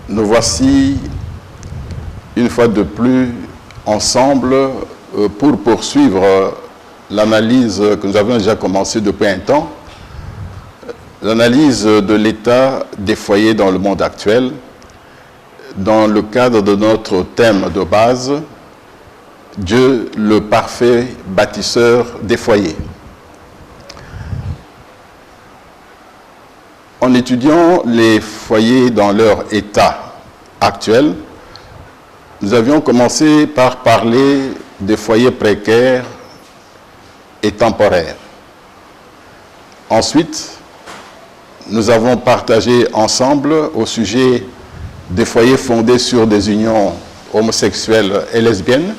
Nous voici une fois de plus ensemble pour poursuivre l'analyse que nous avions déjà commencé depuis un temps, l'analyse de l'état des foyers dans le monde actuel, dans le cadre de notre thème de base, Dieu le parfait bâtisseur des foyers. En étudiant les foyers dans leur état actuel, nous avions commencé par parler des foyers précaires et temporaires. Ensuite, nous avons partagé ensemble au sujet des foyers fondés sur des unions homosexuelles et lesbiennes,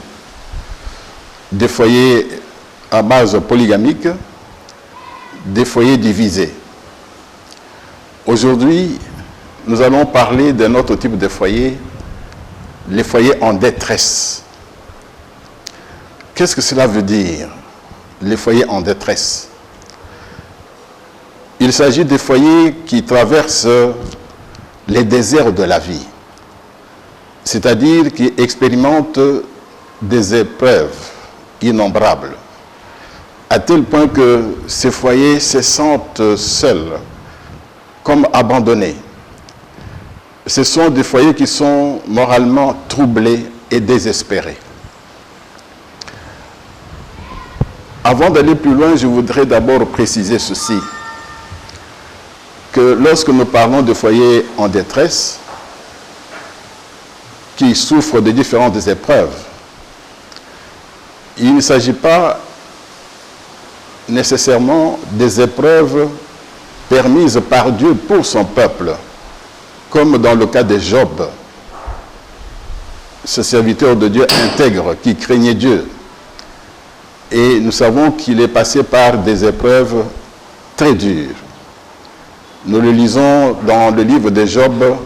des foyers à base polygamique, des foyers divisés. Aujourd'hui, nous allons parler d'un autre type de foyer, les foyers en détresse. Qu'est-ce que cela veut dire, les foyers en détresse? Il s'agit des foyers qui traversent les déserts de la vie, c'est-à-dire qui expérimentent des épreuves innombrables, à tel point que ces foyers se sentent seuls, comme abandonnés. Ce sont des foyers qui sont moralement troublés et désespérés. Avant d'aller plus loin, je voudrais d'abord préciser ceci, que lorsque nous parlons de foyers en détresse, qui souffrent de différentes épreuves, il ne s'agit pas nécessairement des épreuves permises par Dieu pour son peuple, comme dans le cas de Job, ce serviteur de Dieu intègre qui craignait Dieu. Et nous savons qu'il est passé par des épreuves très dures. Nous le lisons dans le livre de Job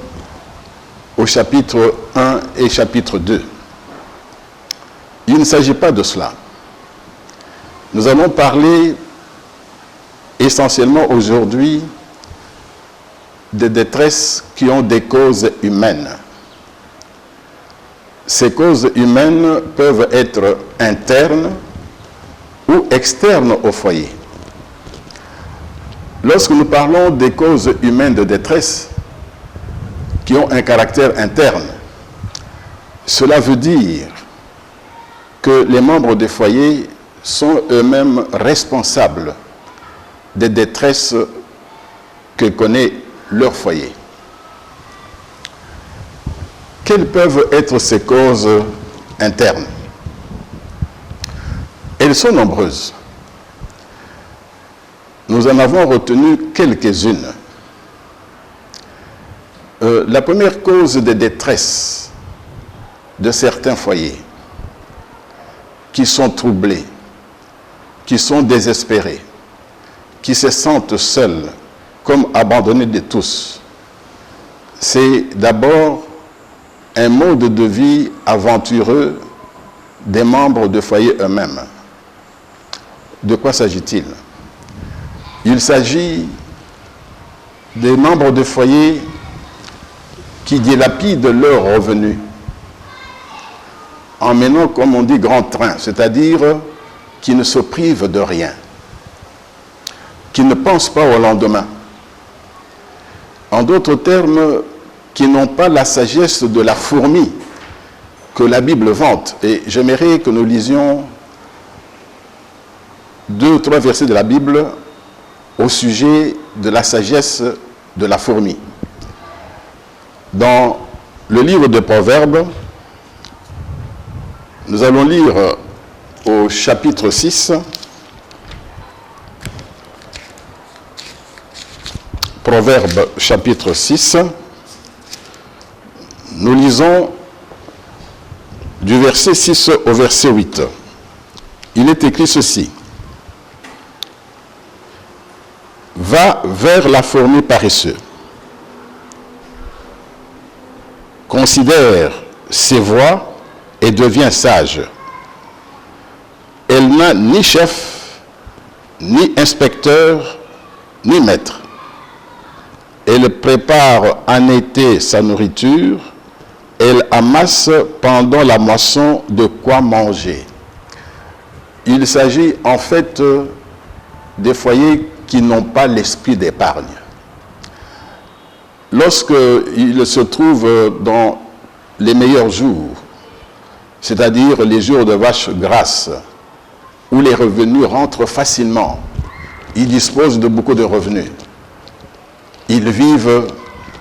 au chapitre 1 et chapitre 2. Il ne s'agit pas de cela. Nous allons parler essentiellement aujourd'hui des détresses qui ont des causes humaines. Ces causes humaines peuvent être internes ou externes au foyer. Lorsque nous parlons des causes humaines de détresse qui ont un caractère interne, cela veut dire que les membres des foyers sont eux-mêmes responsables des détresses que connaît leur foyer. Quelles peuvent être ces causes internes? Elles sont nombreuses. Nous en avons retenu quelques-unes. La première cause de détresse de certains foyers qui sont troublés, qui sont désespérés, qui se sentent seuls, comme abandonnés de tous, c'est d'abord un mode de vie aventureux des membres de foyer eux-mêmes. De quoi s'agit-il? Il s'agit des membres de foyer qui dilapident leurs revenus en menant, comme on dit, grand train, c'est-à-dire qui ne se privent de rien, qui ne pensent pas au lendemain. En d'autres termes, qui n'ont pas la sagesse de la fourmi que la Bible vante. Et j'aimerais que nous lisions 2 ou 3 versets de la Bible au sujet de la sagesse de la fourmi. Dans le livre de Proverbes, nous allons lire au chapitre 6, Proverbes chapitre 6, nous lisons du verset 6 au verset 8. Il est écrit ceci. Va vers la fourmi paresseuse. Considère ses voies et deviens sage. Elle n'a ni chef, ni inspecteur, ni maître. Elle prépare en été sa nourriture. Elle amasse pendant la moisson de quoi manger. Il s'agit en fait des foyers qui n'ont pas l'esprit d'épargne. Lorsqu'ils se trouvent dans les meilleurs jours, c'est-à-dire les jours de vache grasse, où les revenus rentrent facilement, ils disposent de beaucoup de revenus. Ils vivent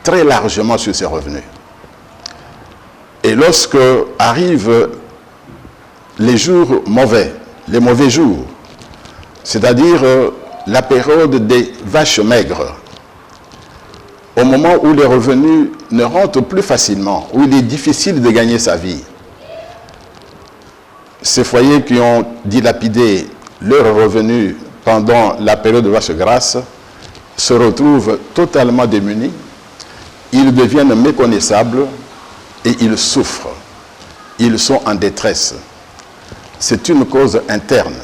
très largement sur ces revenus. Et lorsque arrivent les jours mauvais, les mauvais jours, c'est-à-dire la période des vaches maigres, au moment où les revenus ne rentrent plus facilement, où il est difficile de gagner sa vie, ces foyers qui ont dilapidé leurs revenus pendant la période de vache grasse se retrouvent totalement démunis, ils deviennent méconnaissables et ils souffrent. Ils sont en détresse. C'est une cause interne.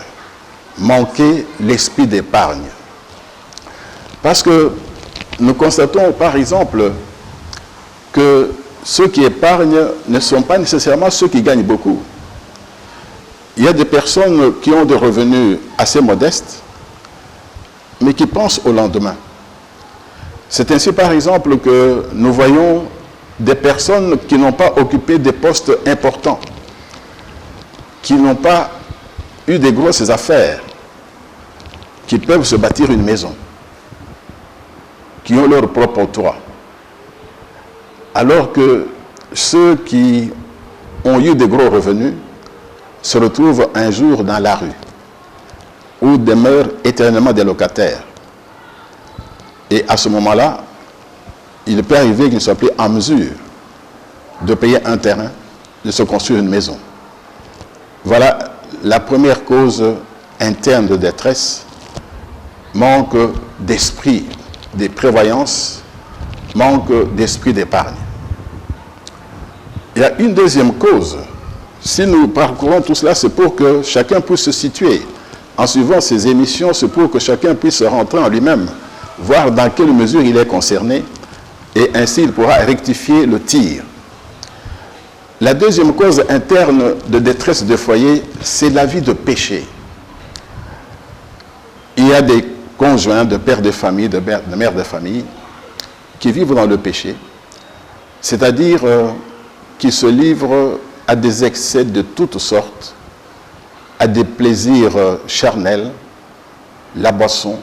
Manquer l'esprit d'épargne. Parce que nous constatons par exemple que ceux qui épargnent ne sont pas nécessairement ceux qui gagnent beaucoup. Il y a des personnes qui ont des revenus assez modestes, mais qui pensent au lendemain. C'est ainsi par exemple que nous voyons des personnes qui n'ont pas occupé des postes importants, qui n'ont pas eu des grosses affaires, qui peuvent se bâtir une maison, qui ont leur propre toit. Alors que ceux qui ont eu des gros revenus se retrouvent un jour dans la rue, où demeurent éternellement des locataires. Et à ce moment-là, il peut arriver qu'ils ne soient plus en mesure de payer un terrain, de se construire une maison. Voilà la première cause interne de détresse, manque d'esprit de prévoyance, manque d'esprit d'épargne. Il y a une deuxième cause. Si nous parcourons tout cela, c'est pour que chacun puisse se situer. En suivant ces émissions, c'est pour que chacun puisse rentrer en lui-même, voir dans quelle mesure il est concerné, et ainsi il pourra rectifier le tir. La deuxième cause interne de détresse de foyer, c'est la vie de péché. Il y a des conjoints, de pères de famille, de mères de famille, qui vivent dans le péché, c'est-à-dire qui se livrent à des excès de toutes sortes, à des plaisirs charnels, la boisson,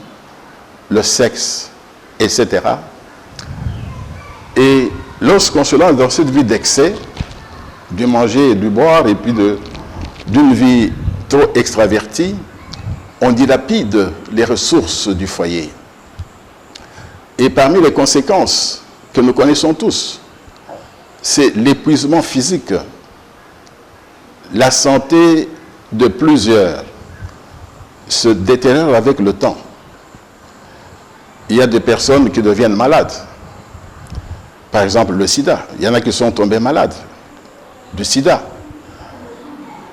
le sexe, etc. Et lorsqu'on se lance dans cette vie d'excès, du manger et du boire, et puis d'une vie trop extravertie, on dilapide les ressources du foyer. Et parmi les conséquences que nous connaissons tous, c'est l'épuisement physique, la santé de plusieurs se détériore avec le temps. Il y a des personnes qui deviennent malades. Par exemple, le sida. Il y en a qui sont tombés malades du sida.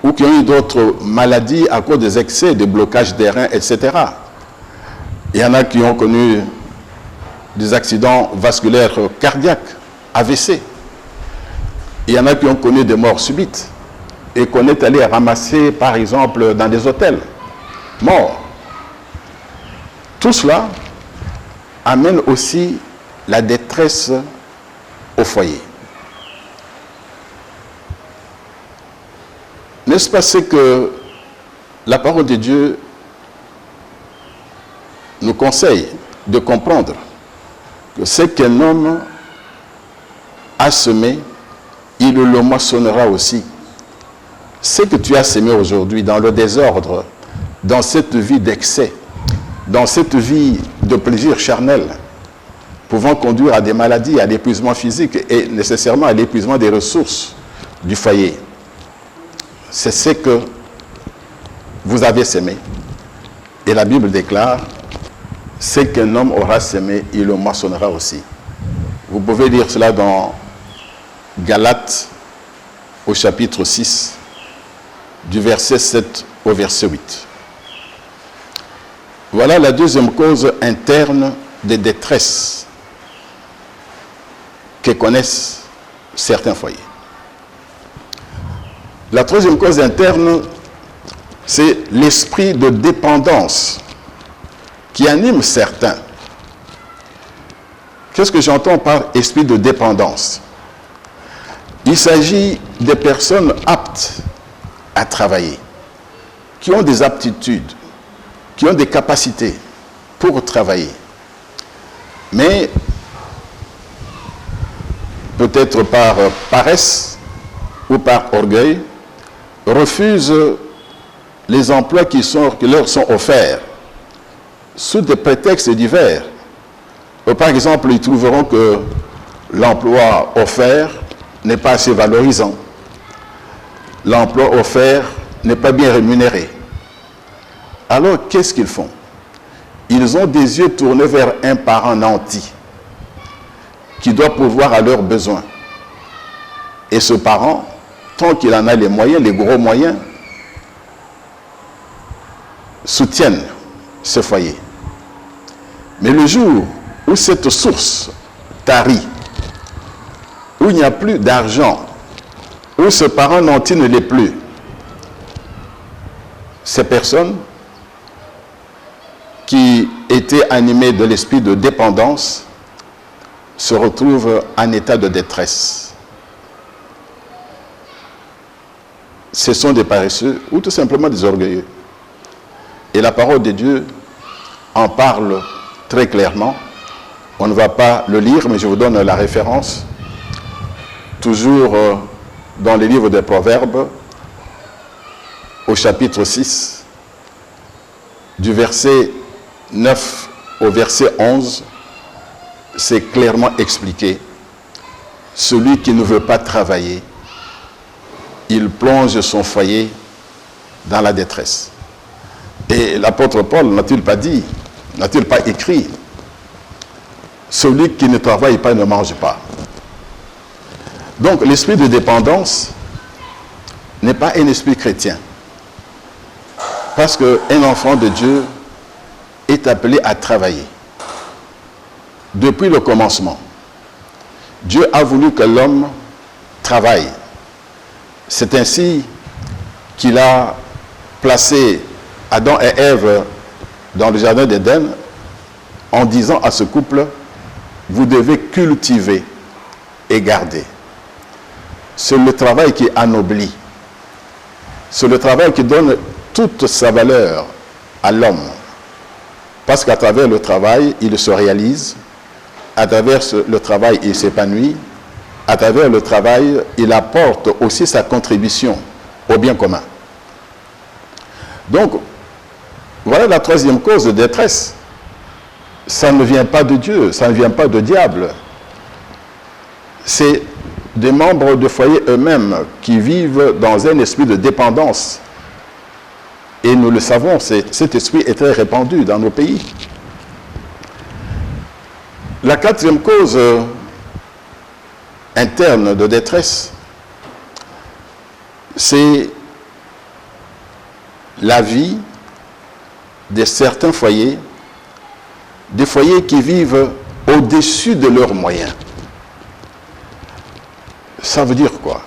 Ou qui ont eu d'autres maladies à cause des excès, des blocages des reins, etc. Il y en a qui ont connu des accidents vasculaires cardiaques, AVC. Il y en a qui ont connu des morts subites et qu'on est allé ramasser, par exemple, dans des hôtels, morts. Tout cela amène aussi la détresse au foyer. N'est-ce pas ce que la parole de Dieu nous conseille de comprendre? Que ce qu'un homme a semé, il le moissonnera aussi. Ce que tu as semé aujourd'hui dans le désordre, dans cette vie d'excès, dans cette vie de plaisir charnel, pouvant conduire à des maladies, à l'épuisement physique et nécessairement à l'épuisement des ressources du foyer. C'est ce que vous avez semé. Et la Bible déclare, ce qu'un homme aura semé, il le moissonnera aussi. Vous pouvez lire cela dans Galates au chapitre 6, du verset 7 au verset 8. Voilà la deuxième cause interne des détresses que connaissent certains foyers. La troisième cause interne, c'est l'esprit de dépendance qui anime certains. Qu'est-ce que j'entends par esprit de dépendance? Il s'agit des personnes aptes à travailler, qui ont des aptitudes, qui ont des capacités pour travailler. Mais peut-être par paresse ou par orgueil, refusent les emplois qui leur sont offerts sous des prétextes divers. Par exemple, ils trouveront que l'emploi offert n'est pas assez valorisant. L'emploi offert n'est pas bien rémunéré. Alors, qu'est-ce qu'ils font? Ils ont des yeux tournés vers un parent nanti qui doit pourvoir à leurs besoins. Et ce parent, tant qu'il en a les moyens, les gros moyens, soutiennent ce foyer. Mais le jour où cette source tarit, où il n'y a plus d'argent, où ce parent nanti ne l'est plus, ces personnes qui étaient animées de l'esprit de dépendance se retrouvent en état de détresse. Ce sont des paresseux ou tout simplement des orgueilleux. Et la parole de Dieu en parle très clairement. On ne va pas le lire, mais je vous donne la référence. Toujours dans les livres des Proverbes, au chapitre 6, du verset 9 au verset 11, c'est clairement expliqué. Celui qui ne veut pas travailler, il plonge son foyer dans la détresse. Et l'apôtre Paul n'a-t-il pas dit, n'a-t-il pas écrit, celui qui ne travaille pas ne mange pas. Donc l'esprit de dépendance n'est pas un esprit chrétien. Parce qu'un enfant de Dieu est appelé à travailler. Depuis le commencement, Dieu a voulu que l'homme travaille. C'est ainsi qu'il a placé Adam et Ève dans le jardin d'Éden en disant à ce couple, vous devez cultiver et garder. C'est le travail qui anoblit. C'est le travail qui donne toute sa valeur à l'homme. Parce qu'à travers le travail, il se réalise. À travers le travail, il s'épanouit. À travers le travail, il apporte aussi sa contribution au bien commun. Donc, voilà la troisième cause de détresse. Ça ne vient pas de Dieu, ça ne vient pas de diable. C'est des membres du foyer eux-mêmes qui vivent dans un esprit de dépendance. Et nous le savons, cet esprit est très répandu dans nos pays. La quatrième cause interne de détresse, c'est la vie de certains foyers, des foyers qui vivent au-dessus de leurs moyens. Ça veut dire quoi?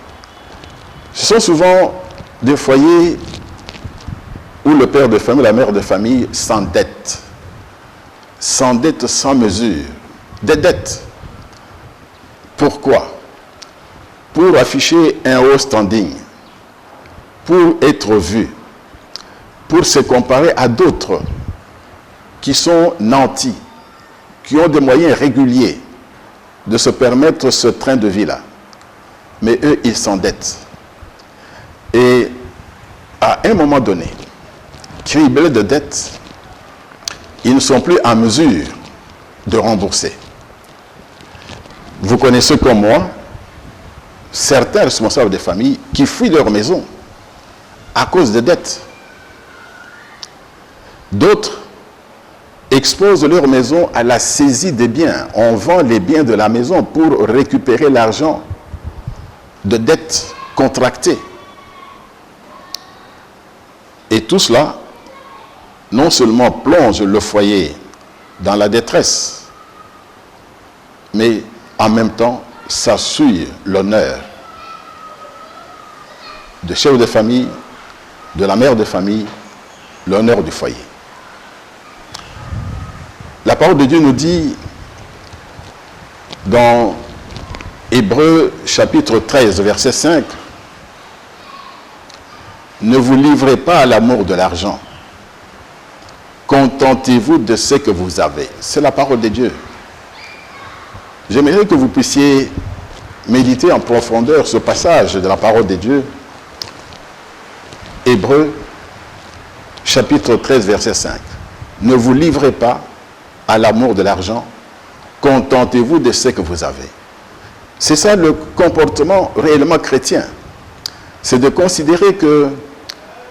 Ce sont souvent des foyers où le père de famille, la mère de famille s'endette sans mesure, des dettes. Pourquoi? Pour afficher un haut standing, pour être vu, pour se comparer à d'autres qui sont nantis, qui ont des moyens réguliers de se permettre ce train de vie-là. Mais eux, ils s'endettent. Et à un moment donné, criblés de dettes, ils ne sont plus en mesure de rembourser. Vous connaissez comme moi certains responsables de famille qui fuient leur maison à cause de dettes. D'autres exposent leur maison à la saisie des biens. On vend les biens de la maison pour récupérer l'argent de dettes contractées. Et tout cela, non seulement plonge le foyer dans la détresse, mais en même temps ça souille l'honneur de chef de famille, de la mère de famille, l'honneur du foyer. La parole de Dieu nous dit dans Hébreux chapitre 13, verset 5, « Ne vous livrez pas à l'amour de l'argent. Contentez-vous de ce que vous avez. » C'est la parole de Dieu. J'aimerais que vous puissiez méditer en profondeur ce passage de la parole de Dieu. Hébreux chapitre 13, verset 5. « Ne vous livrez pas à l'amour de l'argent. Contentez-vous de ce que vous avez. » C'est ça le comportement réellement chrétien. C'est de considérer que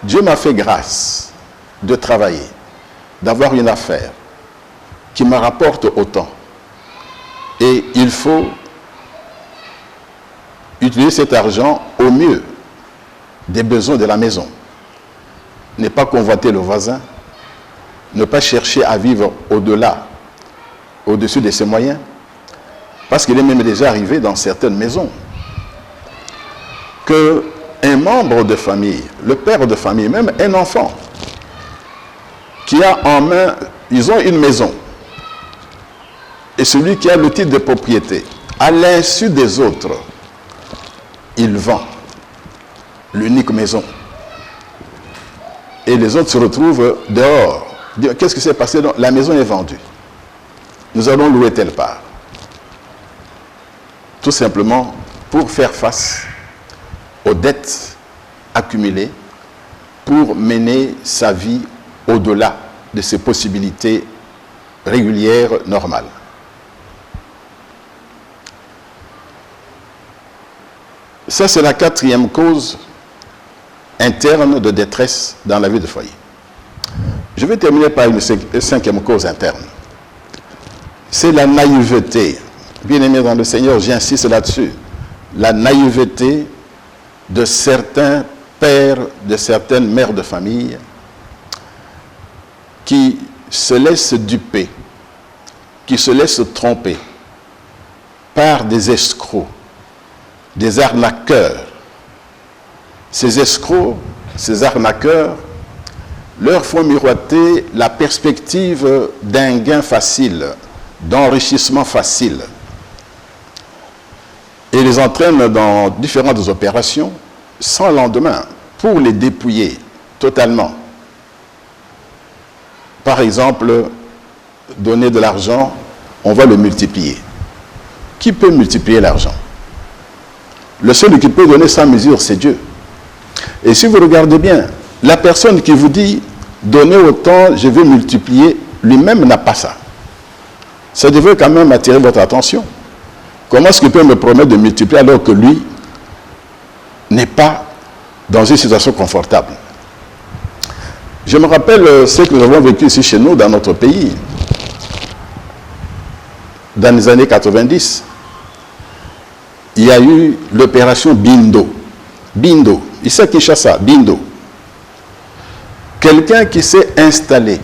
Dieu m'a fait grâce de travailler, d'avoir une affaire qui me rapporte autant. Et il faut utiliser cet argent au mieux des besoins de la maison. Ne pas convoiter le voisin, ne pas chercher à vivre au-delà, au-dessus de ses moyens. Parce qu'il est même déjà arrivé dans certaines maisons qu'un membre de famille, le père de famille, même un enfant, qui a en main, ils ont une maison, et celui qui a le titre de propriété, à l'insu des autres, il vend l'unique maison. Et les autres se retrouvent dehors. Qu'est-ce qui s'est passé? La maison est vendue. Nous allons louer telle part. Tout simplement pour faire face aux dettes accumulées, pour mener sa vie au-delà de ses possibilités régulières, normales. Ça, c'est la quatrième cause interne de détresse dans la vie de foyer. Je vais terminer par une cinquième cause interne. C'est la naïveté. Bien-aimés dans le Seigneur, j'insiste là-dessus. La naïveté de certains pères, de certaines mères de famille qui se laissent duper, qui se laissent tromper par des escrocs, des arnaqueurs. Ces escrocs, ces arnaqueurs, leur font miroiter la perspective d'un gain facile, d'enrichissement facile. Et les entraînent dans différentes opérations sans lendemain pour les dépouiller totalement. Par exemple, donner de l'argent, on va le multiplier. Qui peut multiplier l'argent? Le seul qui peut donner sans mesure, c'est Dieu. Et si vous regardez bien, la personne qui vous dit « donnez autant, je vais multiplier », lui-même n'a pas ça. Ça devrait quand même attirer votre attention. Comment est-ce qu'il peut me promettre de multiplier alors que lui n'est pas dans une situation confortable? Je me rappelle ce que nous avons vécu ici chez nous, dans notre pays, dans les années 90. Il y a eu l'opération Bindo. Bindo, ici à Kinshasa, Bindo. Quelqu'un qui s'est installé.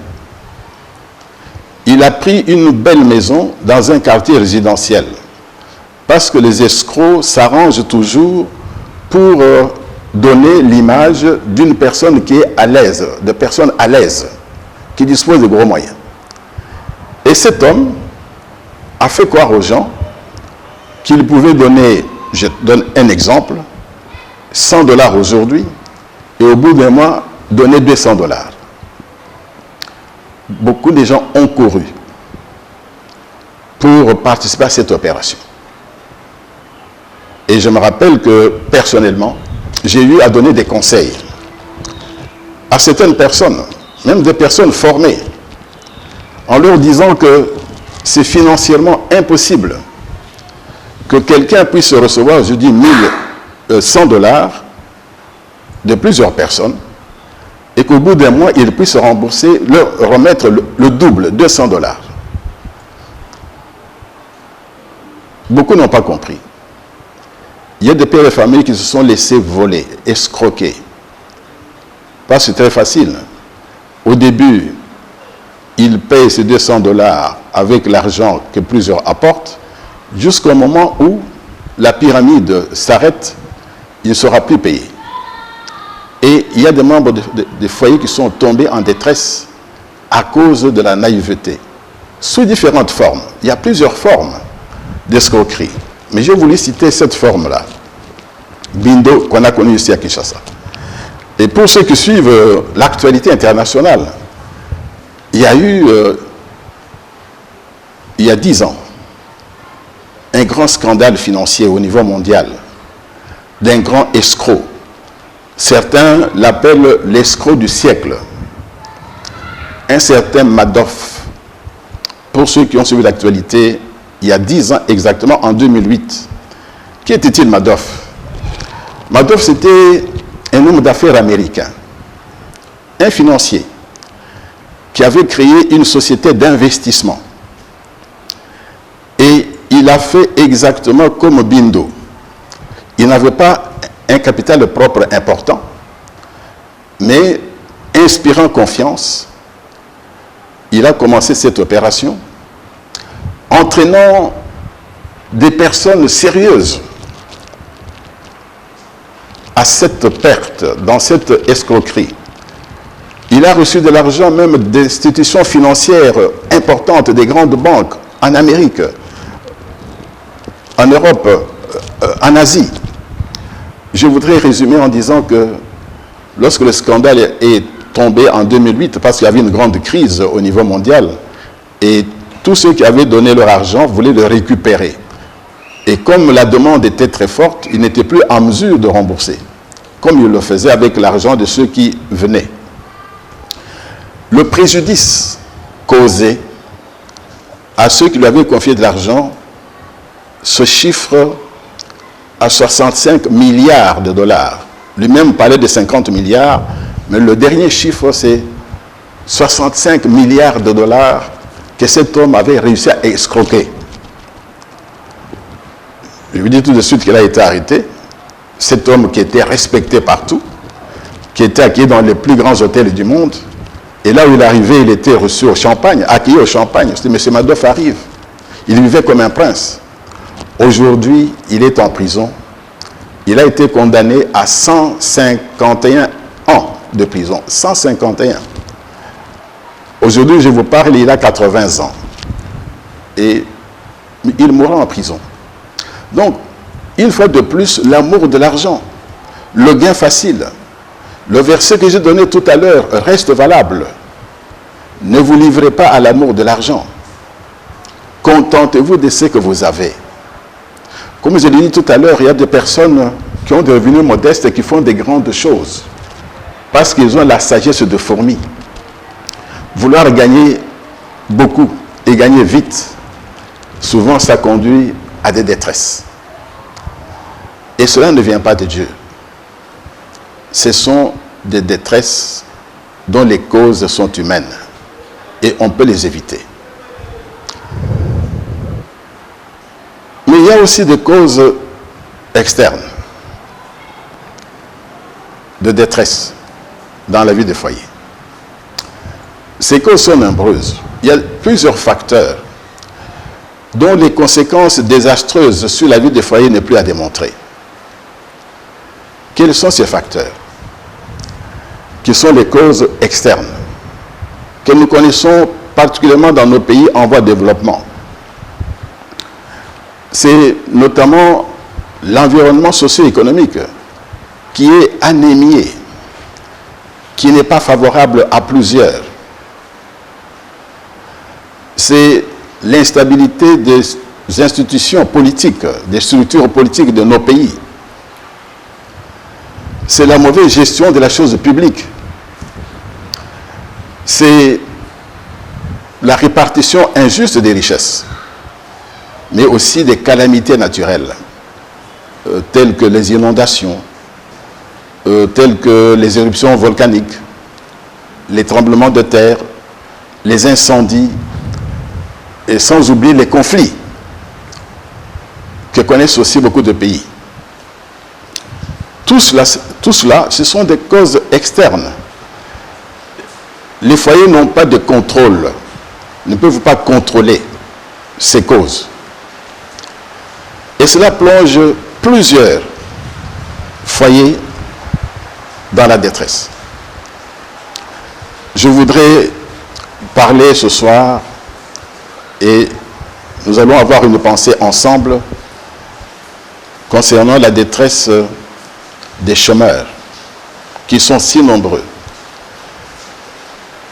Il a pris une belle maison dans un quartier résidentiel. Parce que les escrocs s'arrangent toujours pour donner l'image d'une personne qui est à l'aise, de personnes à l'aise, qui dispose de gros moyens. Et cet homme a fait croire aux gens qu'il pouvait donner, je donne un exemple, 100 $ aujourd'hui, et au bout d'un mois, donner 200 $. Beaucoup de gens ont couru pour participer à cette opération. Et je me rappelle que, personnellement, j'ai eu à donner des conseils à certaines personnes, même des personnes formées, en leur disant que c'est financièrement impossible que quelqu'un puisse recevoir, je dis 100 $ de plusieurs personnes, et qu'au bout d'un mois, il puisse rembourser, leur remettre le double, 200 $. Beaucoup n'ont pas compris. Il y a des pères de famille qui se sont laissés voler, escroquer. Parce que c'est très facile. Au début, ils payent ces 200 $ avec l'argent que plusieurs apportent, jusqu'au moment où la pyramide s'arrête, il ne sera plus payé. Et il y a des membres des foyers qui sont tombés en détresse à cause de la naïveté, sous différentes formes. Il y a plusieurs formes d'escroquerie. Mais j'ai voulu citer cette forme-là, Bindo, qu'on a connue ici à Kinshasa. Et pour ceux qui suivent l'actualité internationale, il y a eu, il y a 10 ans, un grand scandale financier au niveau mondial d'un grand escroc. Certains l'appellent l'escroc du siècle. Un certain Madoff. Pour ceux qui ont suivi l'actualité, il y a 10 ans exactement, en 2008. Qui était-il Madoff? Madoff, c'était un homme d'affaires américain, un financier, qui avait créé une société d'investissement. Et il a fait exactement comme Bindo. Il n'avait pas un capital propre important, mais inspirant confiance, il a commencé cette opération, entraînant des personnes sérieuses à cette perte, dans cette escroquerie. Il a reçu de l'argent même d'institutions financières importantes, des grandes banques, en Amérique, en Europe, en Asie. Je voudrais résumer en disant que lorsque le scandale est tombé en 2008, parce qu'il y avait une grande crise au niveau mondial, et tous ceux qui avaient donné leur argent voulaient le récupérer. Et comme la demande était très forte, ils n'étaient plus en mesure de rembourser, comme ils le faisaient avec l'argent de ceux qui venaient. Le préjudice causé à ceux qui lui avaient confié de l'argent se chiffre à 65 milliards de dollars. Lui-même parlait de 50 milliards, mais le dernier chiffre, c'est 65 milliards de dollars que cet homme avait réussi à escroquer. Je vous dis tout de suite qu'il a été arrêté. Cet homme qui était respecté partout, qui était accueilli dans les plus grands hôtels du monde, et là où il arrivait, il était reçu au champagne, accueilli au champagne. C'était M. Madoff arrive. Il vivait comme un prince. Aujourd'hui, il est en prison. Il a été condamné à 151 ans de prison. 151. Aujourd'hui, je vous parle, il a 80 ans. Et il mourra en prison. Donc, une fois de plus, l'amour de l'argent, le gain facile. Le verset que j'ai donné tout à l'heure reste valable. Ne vous livrez pas à l'amour de l'argent. Contentez-vous de ce que vous avez. Comme je l'ai dit tout à l'heure, il y a des personnes qui ont des revenus modestes et qui font des grandes choses parce qu'ils ont la sagesse de fourmi. Vouloir gagner beaucoup et gagner vite, souvent ça conduit à des détresses. Et cela ne vient pas de Dieu. Ce sont des détresses dont les causes sont humaines et on peut les éviter. Mais il y a aussi des causes externes de détresse dans la vie des foyers. Ces causes sont nombreuses. Il y a plusieurs facteurs dont les conséquences désastreuses sur la vie des foyers n'est plus à démontrer. Quels sont ces facteurs qui sont les causes externes que nous connaissons particulièrement dans nos pays en voie de développement? C'est notamment l'environnement socio-économique qui est anémié, qui n'est pas favorable à plusieurs. C'est l'instabilité des institutions politiques, des structures politiques de nos pays. C'est la mauvaise gestion de la chose publique. C'est la répartition injuste des richesses, mais aussi des calamités naturelles, telles que les inondations, telles que les éruptions volcaniques, les tremblements de terre, les incendies, et sans oublier les conflits que connaissent aussi beaucoup de pays. Tout cela, ce sont des causes externes. Les foyers n'ont pas de contrôle, ne peuvent pas contrôler ces causes. Et cela plonge plusieurs foyers dans la détresse. Je voudrais parler ce soir et nous allons avoir une pensée ensemble concernant la détresse des chômeurs qui sont si nombreux.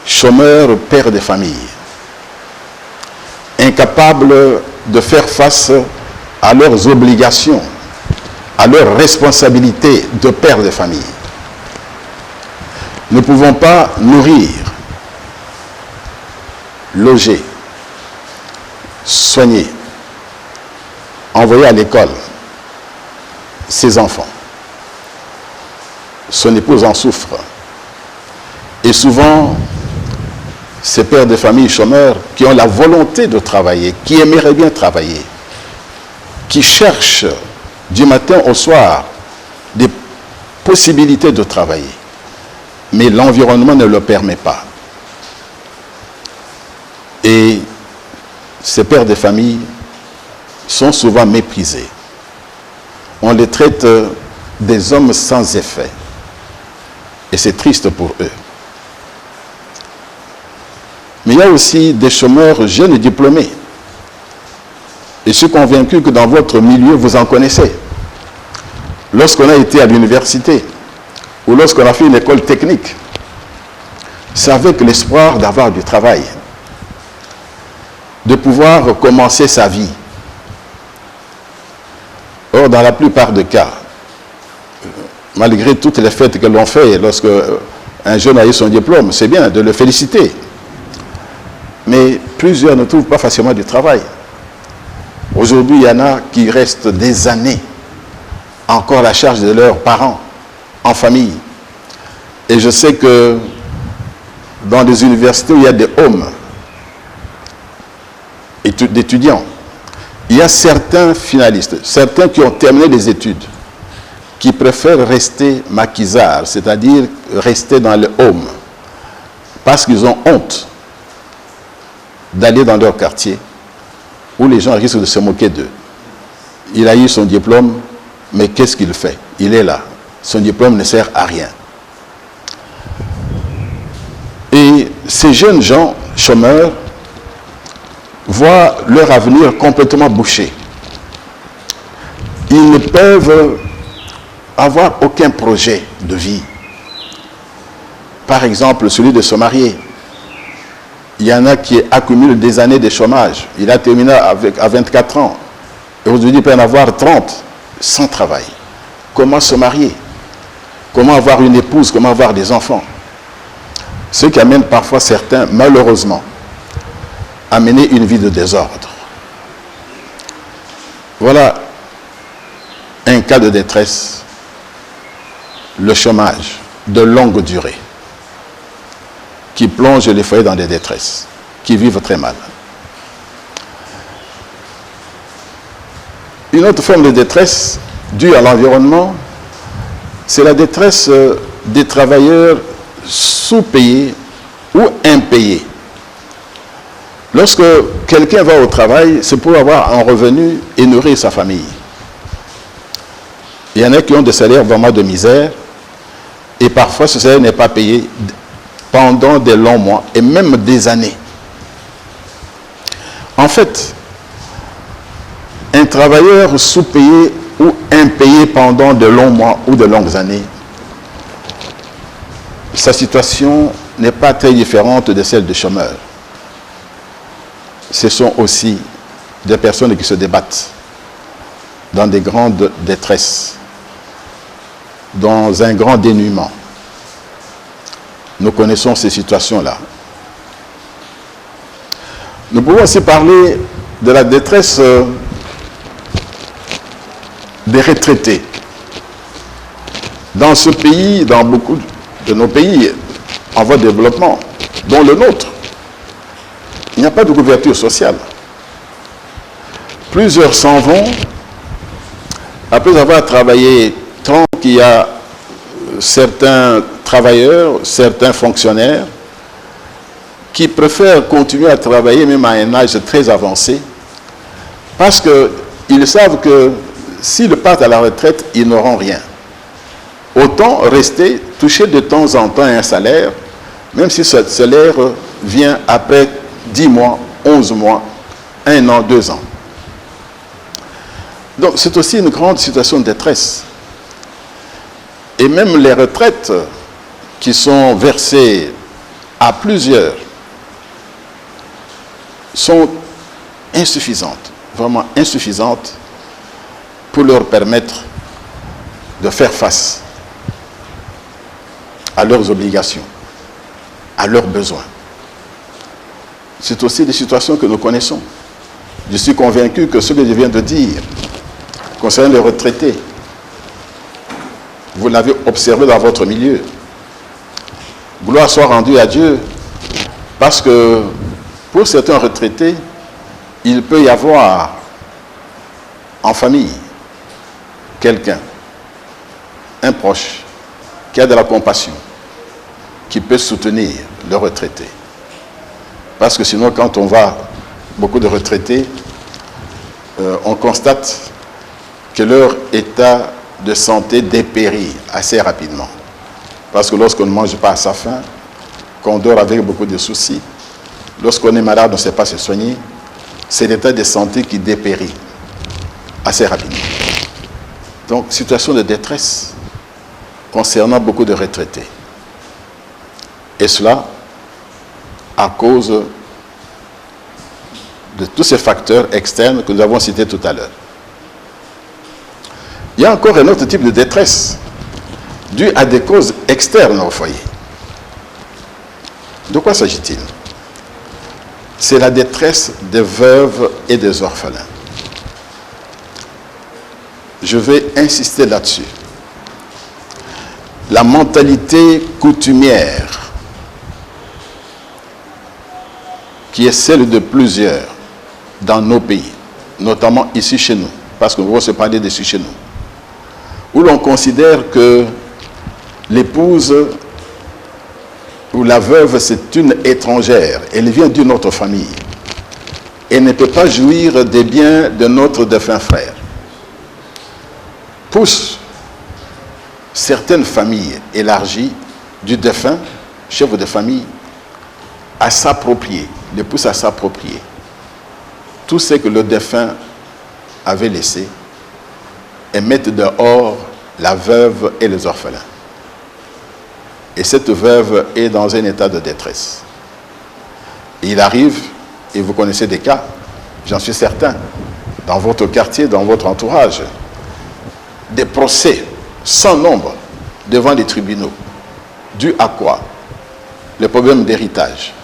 Chômeurs, pères de famille, incapables de faire face à leurs obligations, à leurs responsabilités de père de famille. Nous ne pouvons pas nourrir, loger, soigner, envoyer à l'école ses enfants. Son épouse en souffre. Et souvent, ces pères de famille chômeurs qui ont la volonté de travailler, qui aimeraient bien travailler, qui cherchent du matin au soir des possibilités de travailler, mais l'environnement ne le permet pas. Et ces pères de famille sont souvent méprisés. On les traite des hommes sans effet. Et c'est triste pour eux. Mais il y a aussi des chômeurs jeunes et diplômés. Et je suis convaincu que dans votre milieu, vous en connaissez. Lorsqu'on a été à l'université, ou lorsqu'on a fait une école technique, c'est avec l'espoir d'avoir du travail, de pouvoir commencer sa vie. Or, dans la plupart des cas, malgré toutes les fêtes que l'on fait lorsque un jeune a eu son diplôme, c'est bien de le féliciter. Mais plusieurs ne trouvent pas facilement du travail. Aujourd'hui, il y en a qui restent des années encore à la charge de leurs parents, en famille. Et je sais que dans les universités où il y a des hommes d'étudiants, il y a certains finalistes, certains qui ont terminé les études, qui préfèrent rester maquisards, c'est-à-dire rester dans le home, parce qu'ils ont honte d'aller dans leur quartier, où les gens risquent de se moquer d'eux. Il a eu son diplôme, mais qu'est-ce qu'il fait? Il est là. Son diplôme ne sert à rien. Et ces jeunes gens, chômeurs, voient leur avenir complètement bouché. Ils ne peuvent avoir aucun projet de vie. Par exemple, celui de se marier. Il y en a qui accumulent des années de chômage. Il a terminé à 24 ans. Et aujourd'hui, il peut en avoir 30 sans travail. Comment se marier? Comment avoir une épouse? Comment avoir des enfants? Ce qui amène parfois certains, malheureusement, à mener une vie de désordre. Voilà un cas de détresse, le chômage de longue durée, qui plonge les foyers dans des détresses, qui vivent très mal. Une autre forme de détresse due à l'environnement, c'est la détresse des travailleurs sous-payés ou impayés. Lorsque quelqu'un va au travail, c'est pour avoir un revenu et nourrir sa famille. Il y en a qui ont des salaires vraiment de misère et parfois ce salaire n'est pas payé pendant des longs mois et même des années. En fait, un travailleur sous-payé ou impayé pendant de longs mois ou de longues années, sa situation n'est pas très différente de celle des chômeurs. Ce sont aussi des personnes qui se débattent dans des grandes détresses, dans un grand dénuement. Nous connaissons ces situations-là. Nous pouvons aussi parler de la détresse des retraités. Dans ce pays, dans beaucoup de nos pays en voie de développement, dont le nôtre, il n'y a pas de couverture sociale. Plusieurs s'en vont après avoir travaillé tant qu'il y a certains travailleurs, certains fonctionnaires qui préfèrent continuer à travailler même à un âge très avancé parce que ils savent que s'ils partent à la retraite, ils n'auront rien. Autant rester, toucher de temps en temps un salaire, même si ce salaire vient après 10 mois, 11 mois, 1 an, 2 ans. Donc c'est aussi une grande situation de détresse. Et même les retraites qui sont versées à plusieurs sont insuffisantes, vraiment insuffisantes pour leur permettre de faire face à leurs obligations, à leurs besoins. C'est aussi des situations que nous connaissons. Je suis convaincu que ce que je viens de dire concernant les retraités, vous l'avez observé dans votre milieu. Gloire soit rendue à Dieu, parce que pour certains retraités, il peut y avoir en famille quelqu'un, un proche, qui a de la compassion, qui peut soutenir le retraité. Parce que sinon, quand on voit beaucoup de retraités, on constate que leur état de santé dépérit assez rapidement. Parce que lorsqu'on ne mange pas à sa faim, qu'on dort avec beaucoup de soucis, lorsqu'on est malade, on ne sait pas se soigner, c'est l'état de santé qui dépérit assez rapidement. Donc, situation de détresse concernant beaucoup de retraités. Et cela à cause de tous ces facteurs externes que nous avons cités tout à l'heure. Il y a encore un autre type de détresse due à des causes externes au foyer. De quoi s'agit-il? C'est la détresse des veuves et des orphelins. Je vais insister là-dessus. La mentalité coutumière qui est celle de plusieurs dans nos pays, notamment ici chez nous, parce qu'on va se parler d'ici chez nous, où l'on considère que l'épouse ou la veuve, c'est une étrangère, elle vient d'une autre famille, elle ne peut pas jouir des biens de notre défunt frère. Pousse certaines familles élargies du défunt, chef de famille, à s'approprier, les pousse à s'approprier tout ce que le défunt avait laissé et mettent dehors la veuve et les orphelins. Et cette veuve est dans un état de détresse. Et il arrive, et vous connaissez des cas, j'en suis certain, dans votre quartier, dans votre entourage, des procès sans nombre devant les tribunaux. Dû à quoi? Les problèmes d'héritage.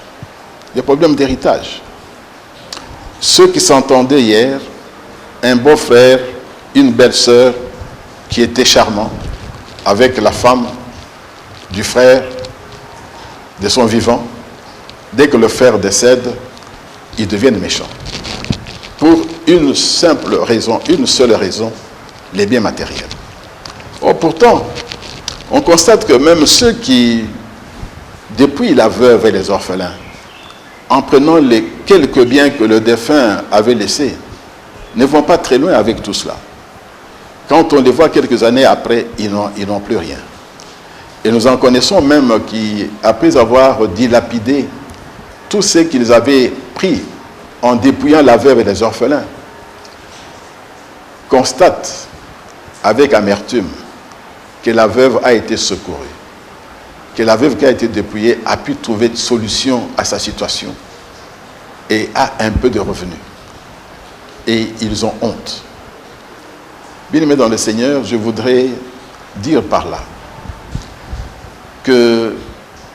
Les problèmes d'héritage. Ceux qui s'entendaient hier, un beau-frère, une belle-sœur qui était charmant, avec la femme du frère de son vivant, dès que le frère décède, ils deviennent méchants. Pour une simple raison, une seule raison, les biens matériels. Or, pourtant, on constate que même ceux qui, depuis la veuve et les orphelins, en prenant les quelques biens que le défunt avait laissés, ne vont pas très loin avec tout cela. Quand on les voit quelques années après, ils n'ont plus rien. Et nous en connaissons même qui, après avoir dilapidé tout ce qu'ils avaient pris en dépouillant la veuve et les orphelins, constatent avec amertume que la veuve a été secourue, que la veuve qui a été dépouillée a pu trouver une solution à sa situation et a un peu de revenus. Et ils ont honte. Bien-aimés dans le Seigneur, je voudrais dire par là que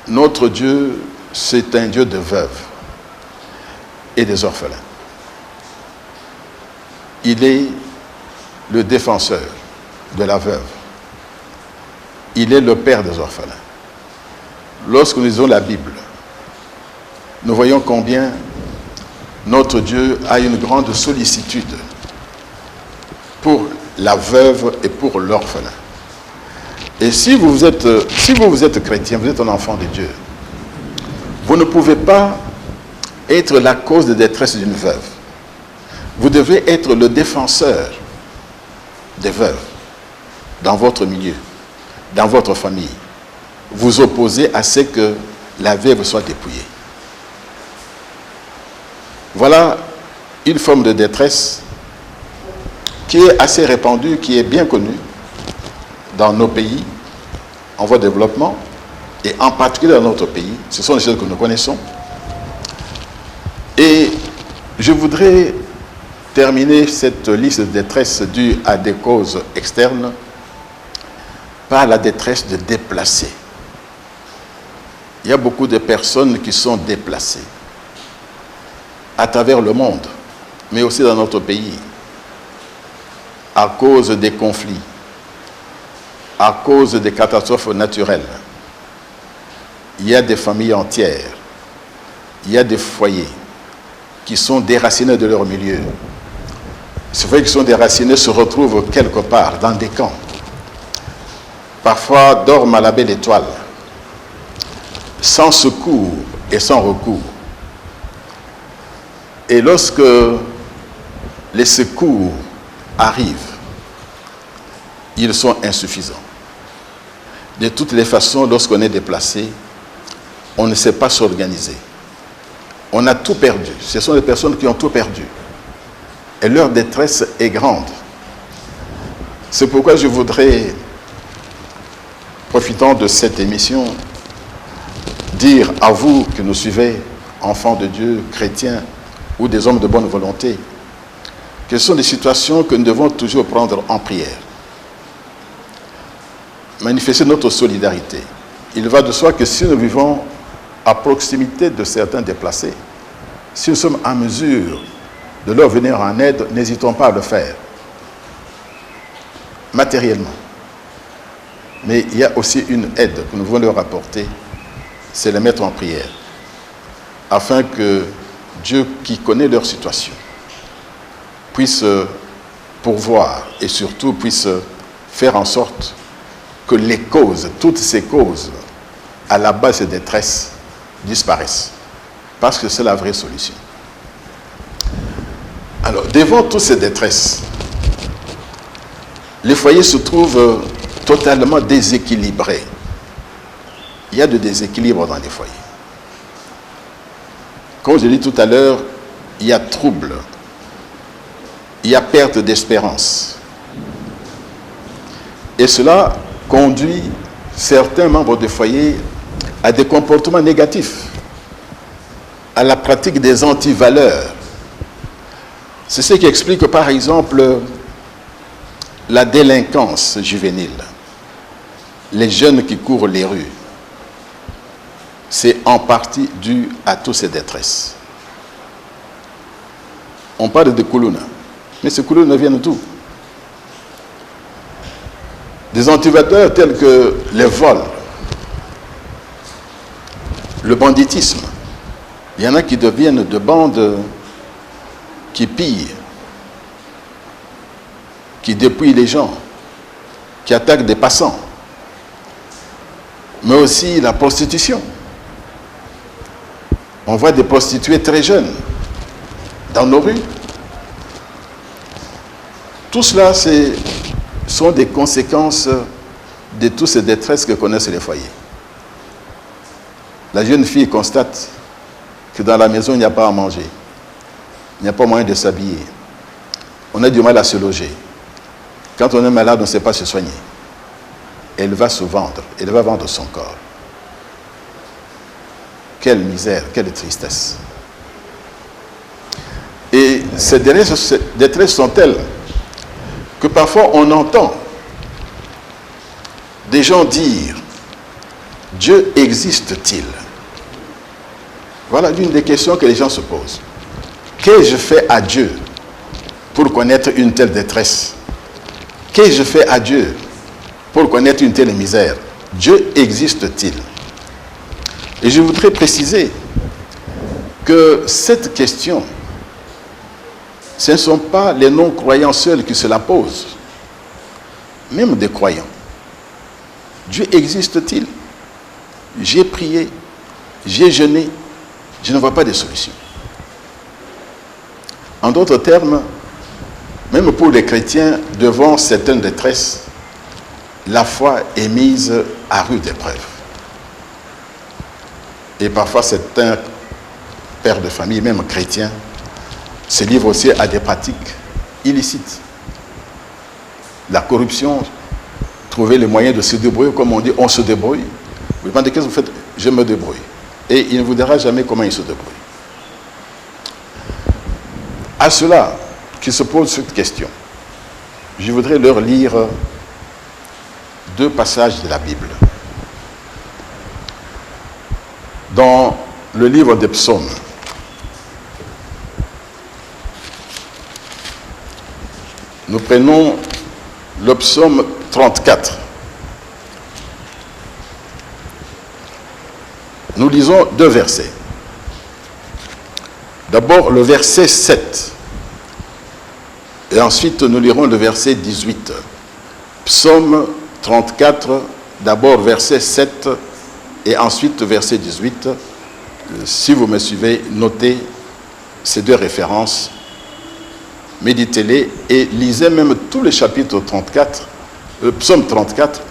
notre Dieu, c'est un Dieu de veuves et des orphelins. Il est le défenseur de la veuve. Il est le père des orphelins. Lorsque nous lisons la Bible, nous voyons combien notre Dieu a une grande sollicitude pour la veuve et pour l'orphelin. Et si vous êtes chrétien, vous êtes un enfant de Dieu, vous ne pouvez pas être la cause de détresse d'une veuve. Vous devez être le défenseur des veuves dans votre milieu, dans votre famille. Vous opposez à ce que la veuve soit dépouillée. Voilà une forme de détresse qui est assez répandue, qui est bien connue dans nos pays en voie de développement et en particulier dans notre pays. Ce sont des choses que nous connaissons. Et je voudrais terminer cette liste de détresse due à des causes externes par la détresse de déplacés. Il y a beaucoup de personnes qui sont déplacées à travers le monde, mais aussi dans notre pays, à cause des conflits, à cause des catastrophes naturelles. Il y a des familles entières, il y a des foyers qui sont déracinés de leur milieu. Ces foyers qui sont déracinés se retrouvent quelque part dans des camps. Parfois dorment à la belle étoile, sans secours et sans recours. Et lorsque les secours arrivent, ils sont insuffisants. De toutes les façons, lorsqu'on est déplacé, on ne sait pas s'organiser. On a tout perdu. Ce sont des personnes qui ont tout perdu. Et leur détresse est grande. C'est pourquoi je voudrais, profitant de cette émission, dire à vous qui nous suivez, enfants de Dieu, chrétiens ou des hommes de bonne volonté, que ce sont des situations que nous devons toujours prendre en prière. Manifester notre solidarité. Il va de soi que si nous vivons à proximité de certains déplacés, si nous sommes en mesure de leur venir en aide, n'hésitons pas à le faire, matériellement. Mais il y a aussi une aide que nous voulons leur apporter, c'est les mettre en prière, afin que Dieu, qui connaît leur situation, puisse pourvoir et surtout puisse faire en sorte que les causes, toutes ces causes à la base de détresse disparaissent. Parce que c'est la vraie solution. Alors, devant toutes ces détresses, les foyers se trouvent totalement déséquilibrés. Il y a de déséquilibre dans les foyers. Comme je l'ai dit tout à l'heure, il y a trouble, il y a perte d'espérance. Et cela conduit certains membres du foyer à des comportements négatifs, à la pratique des antivaleurs. C'est ce qui explique par exemple la délinquance juvénile, les jeunes qui courent les rues. C'est en partie dû à toutes ces détresses. On parle de Koulouna, mais ces Koulouna viennent d'où? Des antivaleurs tels que les vols, le banditisme. Il y en a qui deviennent de bandes qui pillent, qui dépouillent les gens, qui attaquent des passants. Mais aussi la prostitution. On voit des prostituées très jeunes dans nos rues. Tout cela, sont des conséquences de toutes ces détresses que connaissent les foyers. La jeune fille constate que dans la maison, il n'y a pas à manger. Il n'y a pas moyen de s'habiller. On a du mal à se loger. Quand on est malade, on ne sait pas se soigner. Elle va se vendre. Elle va vendre son corps. Quelle misère, quelle tristesse. Et ces détresses sont telles que parfois on entend des gens dire « Dieu existe-t-il » Voilà l'une des questions que les gens se posent. Qu'ai-je fait à Dieu pour connaître une telle détresse? Qu'ai-je fait à Dieu pour connaître une telle misère? Dieu existe-t-il? Et je voudrais préciser que cette question, ce ne sont pas les non-croyants seuls qui se la posent, même des croyants. Dieu existe-t-il? J'ai prié, j'ai jeûné, je ne vois pas de solution. En d'autres termes, même pour les chrétiens, devant certaines détresses, la foi est mise à rude épreuve. Et parfois, certains pères de famille, même chrétiens, se livrent aussi à des pratiques illicites. La corruption, trouver les moyens de se débrouiller, comme on dit, on se débrouille. Vous demandez qu'est-ce que vous faites? Je me débrouille. Et il ne vous dira jamais comment il se débrouille. À ceux-là qui se posent cette question, je voudrais leur lire 2 passages de la Bible. Dans le livre des Psaumes, nous prenons le psaume 34. Nous lisons 2 versets. D'abord le verset 7. Et ensuite nous lirons le verset 18. Psaume 34, d'abord verset 7 et ensuite verset 18. Si vous me suivez, notez ces 2 références, méditez-les et lisez même tout le chapitre 34, le psaume 34.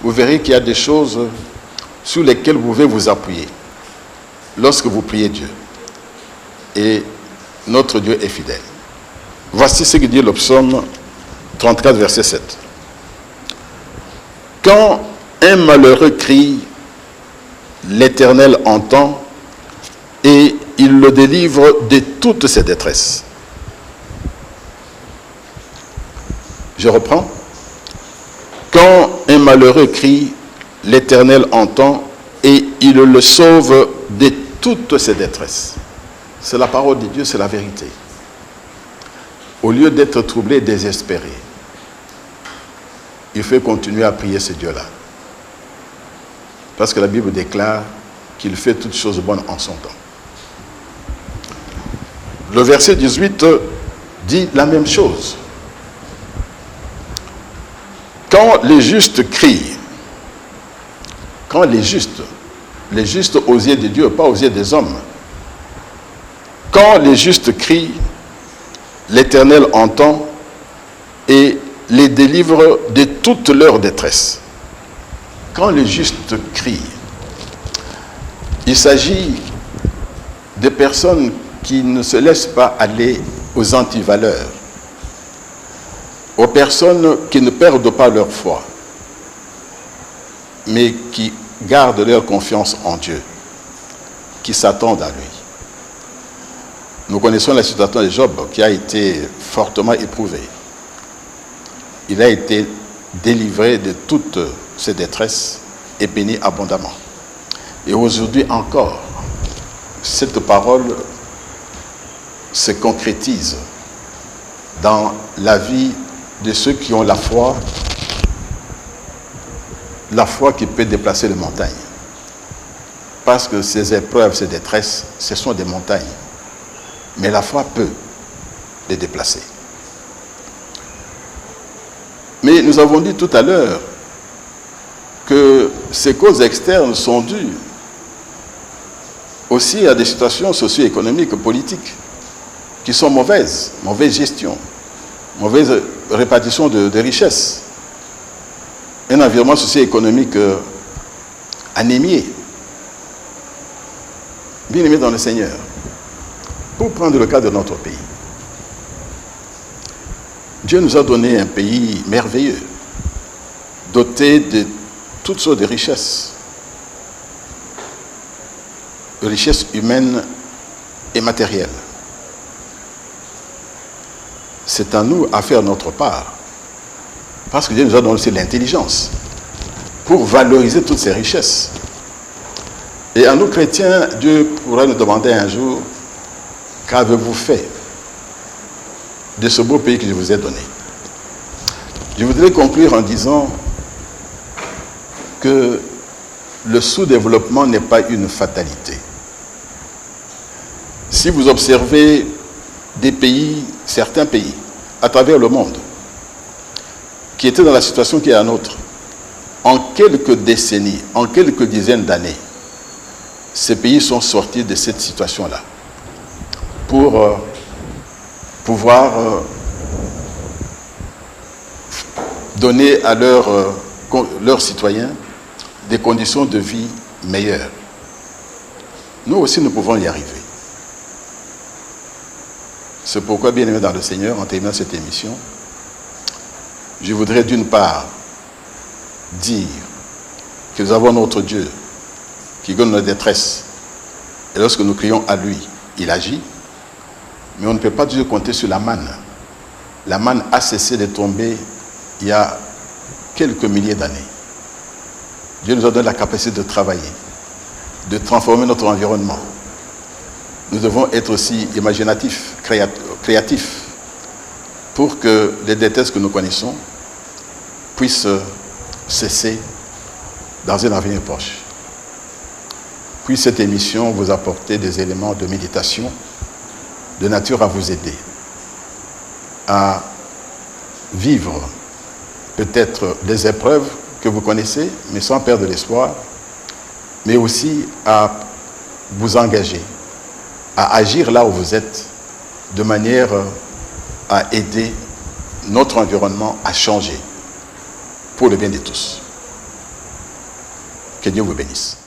Vous verrez qu'il y a des choses sur lesquelles vous pouvez vous appuyer lorsque vous priez Dieu. Et notre Dieu est fidèle. Voici ce que dit le psaume 34, verset 7. Quand un malheureux crie, l'Éternel entend et il le délivre de toutes ses détresses. Je reprends. Quand un malheureux crie, l'Éternel entend et il le sauve de toutes ses détresses. C'est la parole de Dieu, c'est la vérité. Au lieu d'être troublé et désespéré, il faut continuer à prier ce Dieu-là. Parce que la Bible déclare qu'il fait toutes choses bonnes en son temps. Le verset 18 dit la même chose. Quand les justes crient, quand les justes aux yeux de Dieu, pas aux yeux des hommes, quand les justes crient, l'Éternel entend et les délivre de toute leur détresse. Quand les justes crient, il s'agit de personnes qui ne se laissent pas aller aux antivaleurs, aux personnes qui ne perdent pas leur foi, mais qui gardent leur confiance en Dieu, qui s'attendent à lui. Nous connaissons la situation de Job qui a été fortement éprouvée. Il a été délivré de toutes ses détresses et béni abondamment. Et aujourd'hui encore, cette parole se concrétise dans la vie de ceux qui ont la foi qui peut déplacer les montagnes. Parce que ces épreuves, ces détresses, ce sont des montagnes. Mais la foi peut les déplacer. Mais nous avons dit tout à l'heure que ces causes externes sont dues aussi à des situations socio-économiques, politiques, qui sont mauvaises, mauvaise gestion, mauvaise répartition de richesses, un environnement socio-économique anémié. Bien aimé dans le Seigneur, pour prendre le cas de notre pays, Dieu nous a donné un pays merveilleux, doté de toutes sortes de richesses humaines et matérielles. C'est à nous à faire notre part, parce que Dieu nous a donné aussi l'intelligence pour valoriser toutes ces richesses. Et à nous chrétiens, Dieu pourra nous demander un jour, qu'avez-vous fait de ce beau pays que je vous ai donné? Je voudrais conclure en disant que le sous-développement n'est pas une fatalité. Si vous observez des pays, certains pays, à travers le monde, qui étaient dans la situation qui est la nôtre, en quelques décennies, en quelques dizaines d'années, ces pays sont sortis de cette situation-là pour pouvoir donner à leurs citoyens des conditions de vie meilleures. Nous aussi, nous pouvons y arriver. C'est pourquoi, bien aimé dans le Seigneur, en terminant cette émission, je voudrais d'une part dire que nous avons notre Dieu qui connaît notre détresse. Et lorsque nous crions à lui, il agit. Mais on ne peut pas toujours compter sur la manne. La manne a cessé de tomber il y a quelques milliers d'années. Dieu nous a donné la capacité de travailler, de transformer notre environnement. Nous devons être aussi imaginatifs, créatifs, pour que les détresses que nous connaissons puissent cesser dans un avenir proche. Puis cette émission vous apporter des éléments de méditation de nature à vous aider à vivre peut-être des épreuves que vous connaissez, mais sans perdre l'espoir, mais aussi à vous engager, à agir là où vous êtes, de manière à aider notre environnement à changer pour le bien de tous. Que Dieu vous bénisse.